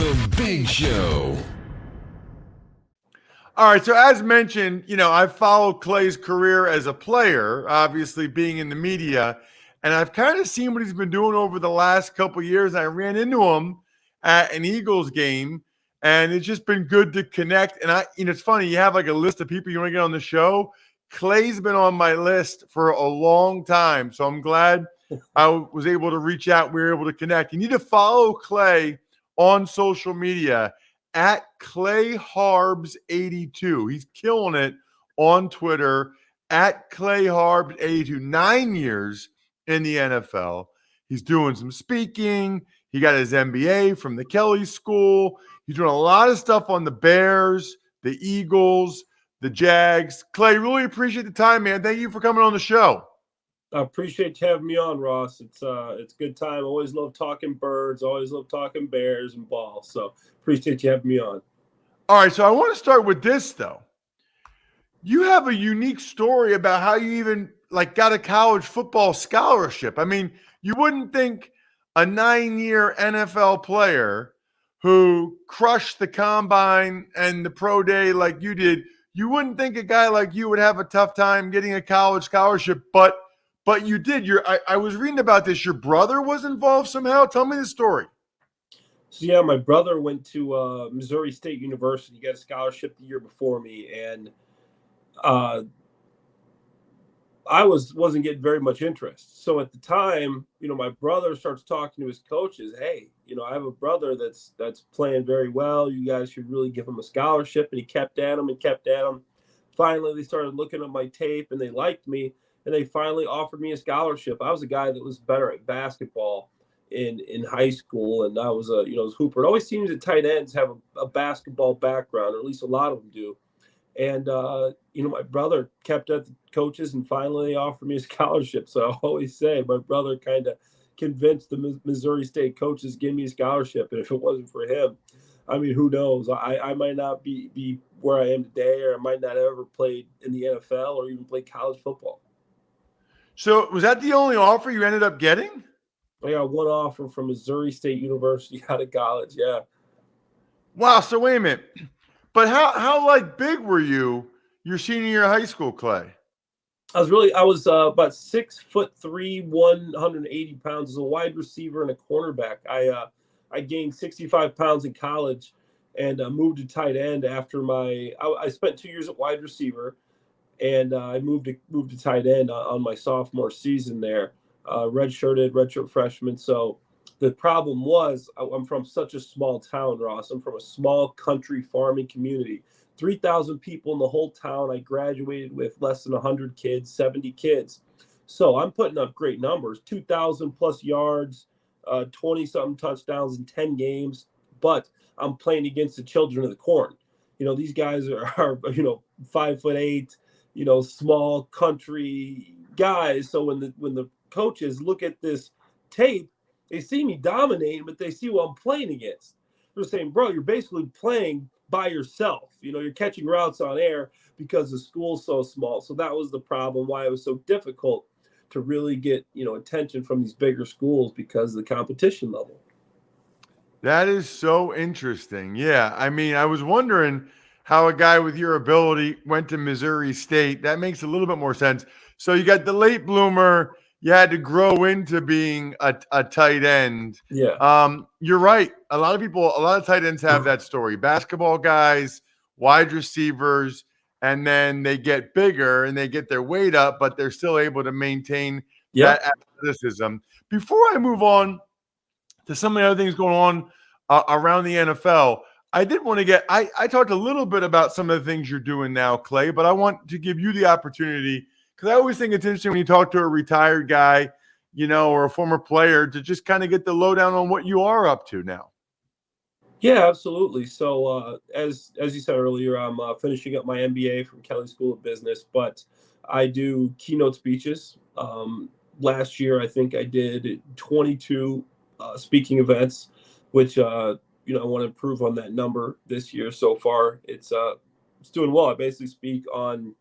The Big Show. All right, so as mentioned, I've followed Clay's career as a player, obviously being in the media, and I've kind of seen what he's been doing over the last couple of years. I ran into him at an Eagles game, and it's just been good to connect. And it's funny, you have like a list of people you want to get on the show. Clay's been on my list for a long time, so I'm glad I was able to reach out. We were able to connect. You need to follow Clay on social media at ClayHarbs82. He's killing it on Twitter at ClayHarbs82. 9 years in the NFL. He's doing some speaking. He got his MBA from the Kelly School. He's doing a lot of stuff on the Bears, the Eagles, the Jags. Clay, really appreciate the time, man. Thank you for coming on the show. I appreciate you having me on, Ross. It's a good time. Always love talking birds. Always love talking Bears and ball. So appreciate you having me on. All right, so I want to start with this, though. You have a unique story about how you even got a college football scholarship. I mean, you wouldn't think a 9-year NFL player who crushed the combine and the pro day like you did, you wouldn't think a guy like you would have a tough time getting a college scholarship, but you did. I was reading about this. Your brother was involved somehow. Tell me the story. So, yeah, my brother went to Missouri State University. He got a scholarship the year before me, and I wasn't getting very much interest. So at the time, my brother starts talking to his coaches. Hey, I have a brother that's playing very well. You guys should really give him a scholarship. And he kept at him and kept at him. Finally, they started looking at my tape, and they liked me. And they finally offered me a scholarship. I was a guy that was better at basketball in high school, and I was a hooper. It always seems that tight ends have a basketball background, or at least a lot of them do. And my brother kept at the coaches, and finally they offered me a scholarship. So I always say my brother kind of convinced the Missouri State coaches to give me a scholarship, and if it wasn't for him, I mean, who knows? I might not be where I am today, or I might not have ever played in the NFL or even played college football. So was that the only offer you ended up getting? I got one offer from Missouri State University out of college. Yeah. Wow. So wait a minute. But how big were you your senior year of high school, Clay? I was about 6'3", 180 pounds as a wide receiver and a cornerback. I gained 65 pounds in college and moved to tight end after I spent 2 years at wide receiver. And I moved to tight end on my sophomore season there, redshirt freshman. So the problem was I'm from such a small town, Ross. I'm from a small country farming community, 3,000 people in the whole town. I graduated with less than 100 kids, 70 kids. So I'm putting up great numbers, 2,000 plus yards, 20-something touchdowns in 10 games. But I'm playing against the children of the corn. These guys are 5'8", small country guys. So when the coaches look at this tape, they see me dominating, but they see what I'm playing against. They're saying, bro, you're basically playing by yourself. You're catching routes on air because the school's so small. So that was the problem, why it was so difficult to really get, attention from these bigger schools, because of the competition level. That is so interesting. Yeah. I mean, I was wondering how a guy with your ability went to Missouri State. That makes a little bit more sense. So you got the late bloomer. You had to grow into being a tight end. Yeah. You're right. A lot of tight ends have that story. Basketball guys, wide receivers, and then they get bigger and they get their weight up, but they're still able to maintain that athleticism. Before I move on to some of the other things going on around the NFL, I did want to I talked a little bit about some of the things you're doing now, Clay, but I want to give you the opportunity, because I always think it's interesting when you talk to a retired guy, or a former player, to just kind of get the lowdown on what you are up to now. Yeah, absolutely. So as you said earlier, I'm finishing up my MBA from Kelly School of Business, but I do keynote speeches. Last year, I think I did 22 speaking events, which I want to improve on that number this year. So far, it's doing well. I basically speak on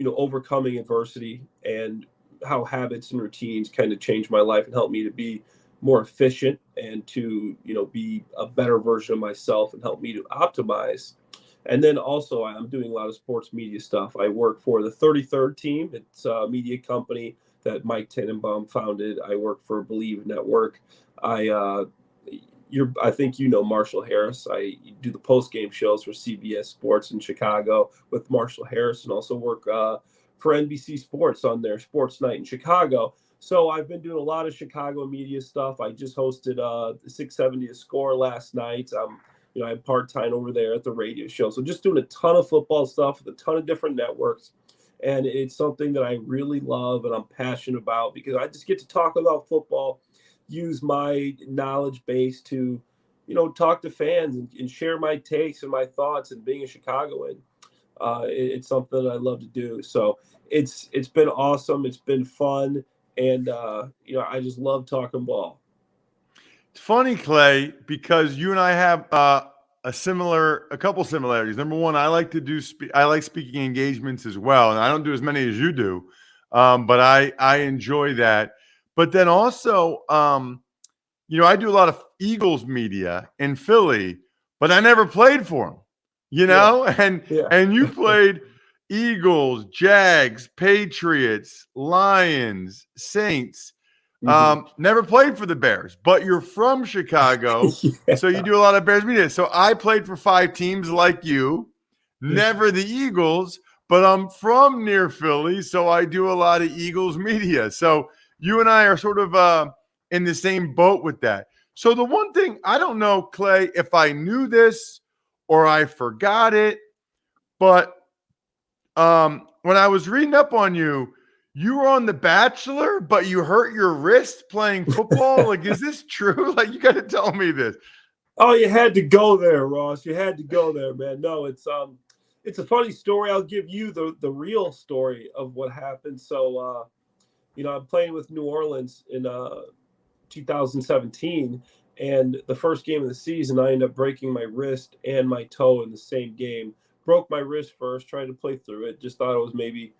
overcoming adversity and how habits and routines kind of change my life and help me to be more efficient and to, be a better version of myself and help me to optimize. And then also I'm doing a lot of sports media stuff. I work for the 33rd Team. It's a media company that Mike Tannenbaum founded. I work for Believe Network. I think Marshall Harris. I do the post game shows for CBS Sports in Chicago with Marshall Harris, and also work for NBC Sports on their Sports Night in Chicago. So I've been doing a lot of Chicago media stuff. I just hosted the 670 Score last night. I have part-time over there at the radio show. So just doing a ton of football stuff with a ton of different networks. And it's something that I really love and I'm passionate about because I just get to talk about football, use my knowledge base to, talk to fans and share my takes and my thoughts. And being a Chicagoan, it's something that I love to do. So it's been awesome. It's been fun. And, I just love talking ball. It's funny, Clay, because you and I have a couple similarities. Number one, I like to do I like speaking engagements as well, and I don't do as many as you do, but I enjoy that. But then also, I do a lot of Eagles media in Philly, but I never played for them. And you played Eagles, Jags, Patriots, Lions, Saints. Never played for the Bears, but you're from Chicago, so you do a lot of Bears media. So I played for 5 teams like you, never the Eagles, but I'm from near Philly, so I do a lot of Eagles media. So you and I are sort of in the same boat with that. So the one thing, I don't know, Clay, if I knew this or I forgot it, but when I was reading up on you, you were on The Bachelor, but you hurt your wrist playing football. Like, is this true? Like, you got to tell me this. Oh, you had to go there, Ross. You had to go there, man. No, it's a funny story. I'll give you the real story of what happened. So, I'm playing with New Orleans in 2017, and the first game of the season, I ended up breaking my wrist and my toe in the same game. Broke my wrist first, tried to play through it. Just thought it was maybe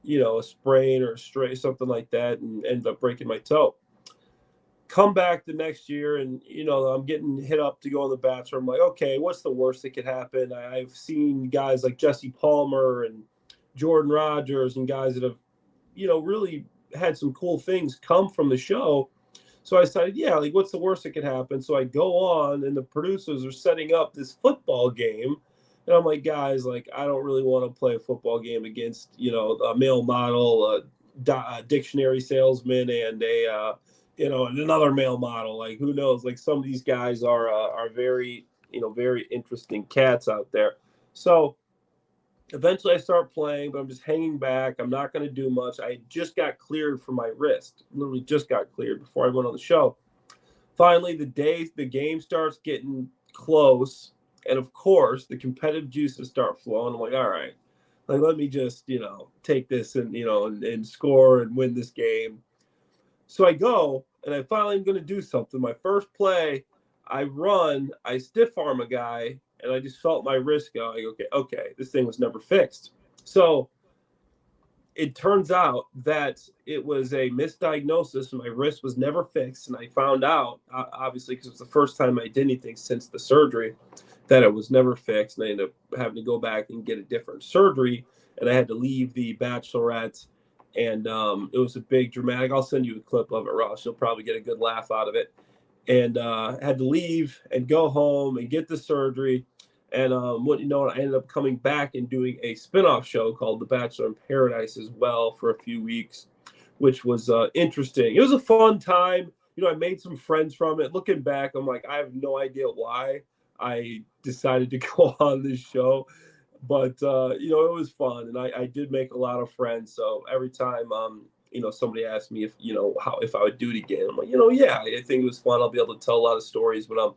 a sprain or a stray, something like that, and ended up breaking my toe. Come back the next year, and I'm getting hit up to go on The Bachelor. I'm like, okay, what's the worst that could happen? I've seen guys like Jesse Palmer and Jordan Rogers and guys that have, really had some cool things come from the show. So I decided, like, what's the worst that could happen? So I go on, and the producers are setting up this football game. And I'm like, guys, like, I don't really want to play a football game against, a male model, a dictionary salesman, and and another male model. Like, who knows? Like, some of these guys are very, very interesting cats out there. So eventually I start playing, but I'm just hanging back. I'm not going to do much. I just got cleared for my wrist. Literally just got cleared before I went on the show. Finally, the game starts getting close. And of course, the competitive juices start flowing. I'm like, all right, like, let me just, take this and, and score and win this game. So I go, and I finally am going to do something. My first play, I run, I stiff arm a guy, and I just felt my wrist go. I go, okay, this thing was never fixed. So it turns out that it was a misdiagnosis, and my wrist was never fixed. And I found out, obviously, because it was the first time I did anything since the surgery, that it was never fixed. And I ended up having to go back and get a different surgery. And I had to leave the Bachelorette. And it was a big dramatic. I'll send you a clip of it, Ross. You'll probably get a good laugh out of it. And had to leave and go home and get the surgery. And I ended up coming back and doing a spinoff show called The Bachelor in Paradise as well for a few weeks, which was interesting. It was a fun time. I made some friends from it. Looking back, I'm like, I have no idea why I decided to go on this show. But, it was fun. And I did make a lot of friends. So every time, somebody asked me if I would do it again, I'm like, yeah, I think it was fun. I'll be able to tell a lot of stories when I'm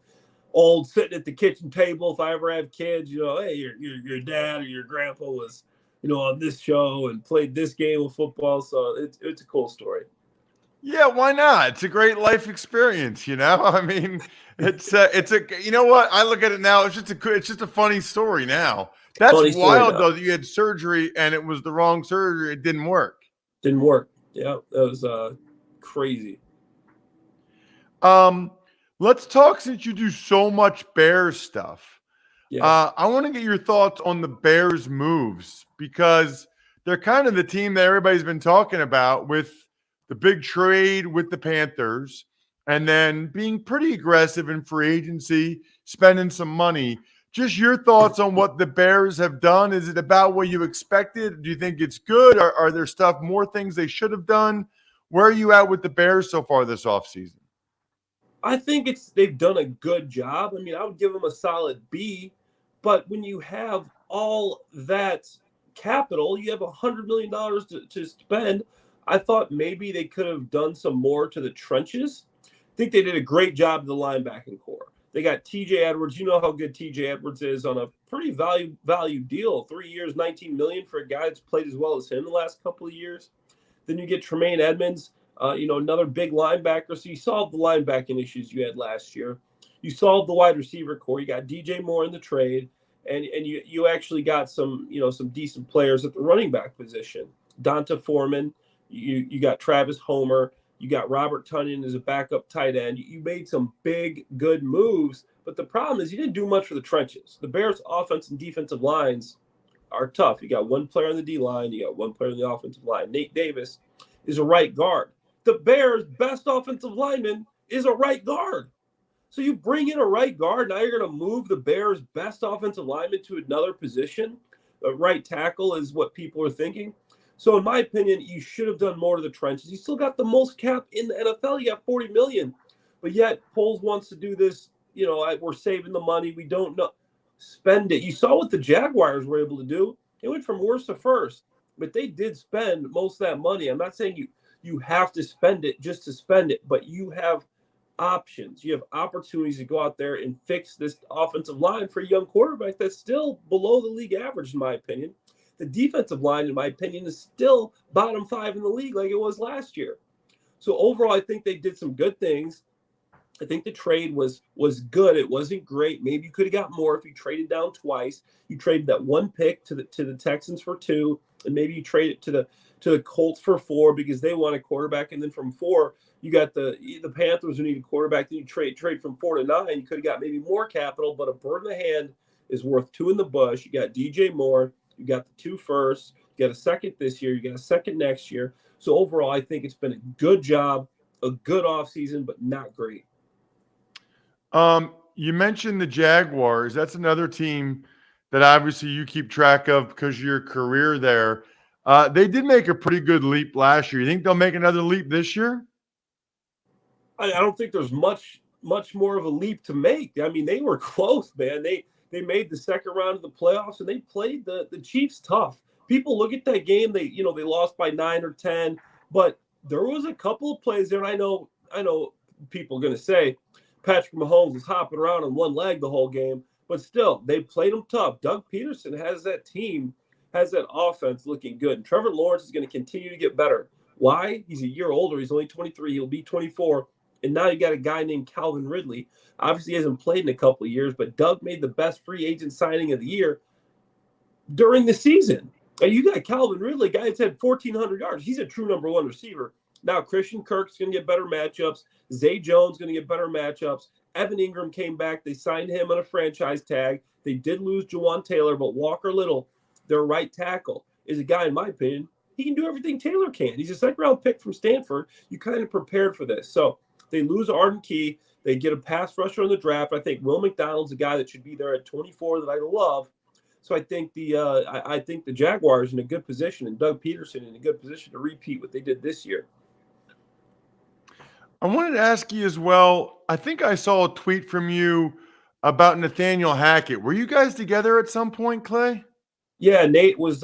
old, sitting at the kitchen table. If I ever have kids, hey, your dad or your grandpa was, on this show and played this game of football. So it's a cool story. Yeah, why not? It's a great life experience, I mean, it's you know what? I look at it now. It's just a funny story now. That's Funny story wild now. though, that you had surgery and it was the wrong surgery. It didn't work. Didn't work. Yeah, that was crazy. Um, let's talk since you do so much Bears stuff. Yeah. I want to get your thoughts on the Bears moves because they're kind of the team that everybody's been talking about with the big trade with the Panthers and then being pretty aggressive in free agency, spending some money. Just your thoughts on what the Bears have done. Is it about what you expected? Do you think it's good? Are there more things they should have done? Where are you at with the Bears so far this offseason? I think they've done a good job. I mean, I would give them a solid B, but when you have all that capital, you have $100 million to spend. I thought maybe they could have done some more to the trenches. I think they did a great job of the linebacking core. They got TJ Edwards. You know how good TJ Edwards is on a pretty value deal. 3 years, 19 million for a guy that's played as well as him the last couple of years. Then you get Tremaine Edmonds, another big linebacker. So you solved the linebacking issues you had last year. You solved the wide receiver core. You got DJ Moore in the trade, and you actually got some decent players at the running back position. Donta Foreman. You got Travis Homer. You got Robert Tonyan as a backup tight end. You made some big, good moves, but the problem is you didn't do much for the trenches. The Bears' offense and defensive lines are tough. You got one player on the D line, you got one player on the offensive line. Nate Davis is a right guard. The Bears' best offensive lineman is a right guard. So you bring in a right guard, now you're going to move the Bears' best offensive lineman to another position. A right tackle is what people are thinking. So in my opinion, you should have done more to the trenches. You still got the most cap in the NFL. You got $40 million. But yet Poles wants to do this, we're saving the money. We don't know. Spend it. You saw what the Jaguars were able to do. They went from worst to first, but they did spend most of that money. I'm not saying you have to spend it just to spend it, but you have options. You have opportunities to go out there and fix this offensive line for a young quarterback that's still below the league average, in my opinion. The defensive line, in my opinion, is still bottom 5 in the league like it was last year. So overall, I think they did some good things. I think the trade was good. It wasn't great. Maybe you could have got more if you traded down twice. You traded that one pick to the Texans for 2, and maybe you trade it to the Colts for 4 because they want a quarterback. And then from 4, you got the Panthers who need a quarterback. Then you trade from 4 to 9. You could have got maybe more capital, but a bird in the hand is worth 2 in the bush. You got DJ Moore. You got the 2 firsts. You got a second this year. You got a second next year. So overall, I think it's been a good job, a good offseason, but not great. You mentioned the Jaguars. That's another team that obviously you keep track of because of your career there. They did make a pretty good leap last year. You think they'll make another leap this year? I don't think there's much more of a leap to make. I mean, they were close, man. They made the second round of the playoffs and they played the Chiefs tough. People look at that game. They lost by 9 or 10, but there was a couple of plays there. And I know people are going to say Patrick Mahomes was hopping around on one leg the whole game, but still, they played them tough. Doug Peterson has that team, has that offense looking good. And Trevor Lawrence is going to continue to get better. Why? He's a year older. He's only 23. He'll be 24. And now you got a guy named Calvin Ridley. Obviously, he hasn't played in a couple of years, but Doug made the best free agent signing of the year during the season. And you got Calvin Ridley, a guy that's had 1,400 yards. He's a true number 1 receiver. Now, Christian Kirk's going to get better matchups. Zay Jones going to get better matchups. Evan Ingram came back. They signed him on a franchise tag. They did lose Jawan Taylor, but Walker Little, their right tackle, is a guy, in my opinion, he can do everything Taylor can. He's a second-round pick from Stanford. You kind of prepared for this. So they lose Arden Key. They get a pass rusher in the draft. I think Will McDonald's a guy that should be there at 24 that I love. So I think the Jaguars in a good position and Doug Peterson in a good position to repeat what they did this year. I wanted to ask you as well. I think I saw a tweet from you about Nathaniel Hackett. Were you guys together at some point, Clay? Yeah, Nate was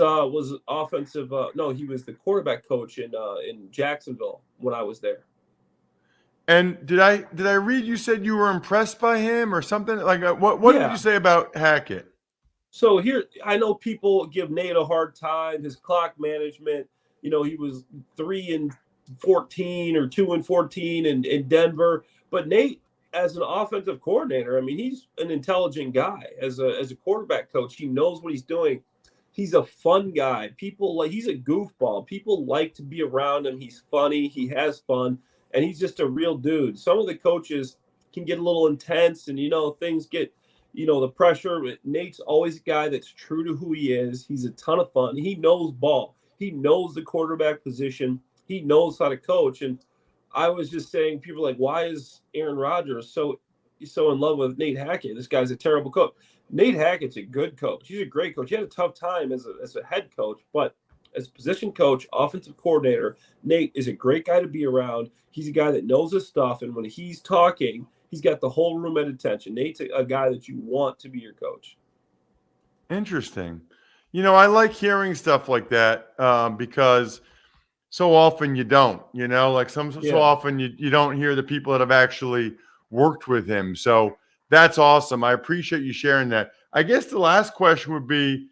offensive. No, he was the quarterback coach in Jacksonville when I was there. And did I read you said you were impressed by him or something? Like what did you say about Hackett? So here, I know people give Nate a hard time. His clock management. He was 3-14 or 2-14 in Denver. But Nate, as an offensive coordinator, I mean, he's an intelligent guy. As a quarterback coach, he knows what he's doing. He's a fun guy. He's a goofball. People like to be around him. He's funny. He has fun. and he's just a real dude. Some of the coaches can get a little intense, and things get, the pressure. Nate's always a guy that's true to who he is. He's a ton of fun. He knows ball. He knows the quarterback position. He knows how to coach. And I was just saying, people are like, why is Aaron Rodgers so in love with Nate Hackett? This guy's a terrible coach. Nate Hackett's a good coach. He's a great coach. He had a tough time as a head coach, but as position coach, offensive coordinator, Nate is a great guy to be around. He's a guy that knows his stuff, and when he's talking, he's got the whole room at attention. Nate's a guy that you want to be your coach. Interesting. I like hearing stuff like that because so often you don't. Like so often you don't hear the people that have actually worked with him. So that's awesome. I appreciate you sharing that. I guess the last question would be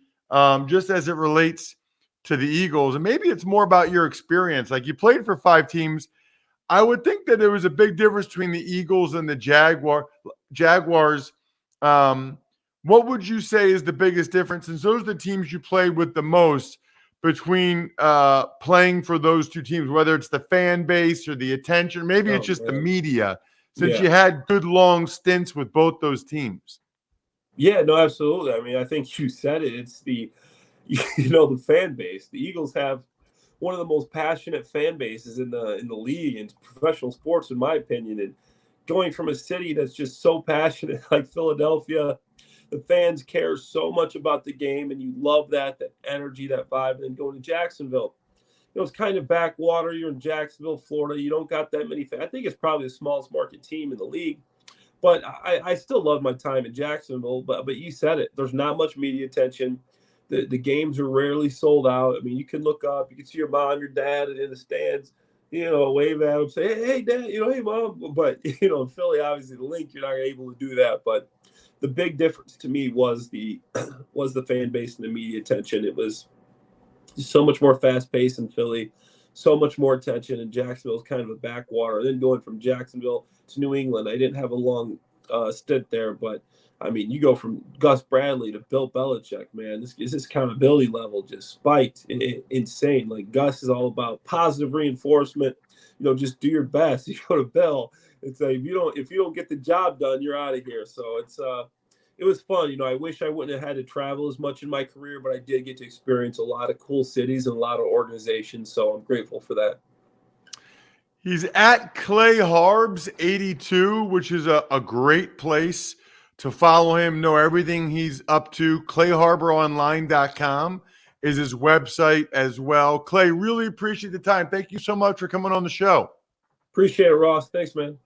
just as it relates to the Eagles, and maybe it's more about your experience. Like, you played for 5 teams. I would think that there was a big difference between the Eagles and the Jaguars. What would you say is the biggest difference? Since those are the teams you played with the most, between playing for those 2 teams, whether it's the fan base or the attention, maybe it's just the media, since you had good long stints with both those teams. Yeah, no, absolutely. I mean, I think you said it. It's the fan base. The Eagles have one of the most passionate fan bases in the league and professional sports, in my opinion. And going from a city that's just so passionate like Philadelphia, the fans care so much about the game, and you love that energy, that vibe. And then going to Jacksonville, it's kind of backwater. You're in Jacksonville, Florida. You don't got that many fans. I think it's probably the smallest market team in the league. But I still love my time in Jacksonville. But you said it. There's not much media attention. The games are rarely sold out. I mean, you can look up. You can see your mom, your dad in the stands, wave at them, say, hey, Dad, hey, Mom. But, in Philly, obviously, the link, you're not able to do that. But the big difference to me was the fan base and the media attention. It was so much more fast paced in Philly, so much more attention. And Jacksonville is kind of a backwater. And then going from Jacksonville to New England, I didn't have a long stint there, but I mean, you go from Gus Bradley to Bill Belichick, man. This accountability level just spiked, insane. Like, Gus is all about positive reinforcement. Just do your best. You go to Bill, it's like, if you don't get the job done, you're out of here. So it was fun. I wish I wouldn't have had to travel as much in my career, but I did get to experience a lot of cool cities and a lot of organizations. So I'm grateful for that. He's at Clay Harbs 82, which is a great place to follow him, know everything he's up to. ClayHarborOnline.com is his website as well. Clay, really appreciate the time. Thank you so much for coming on the show. Appreciate it, Ross. Thanks, man.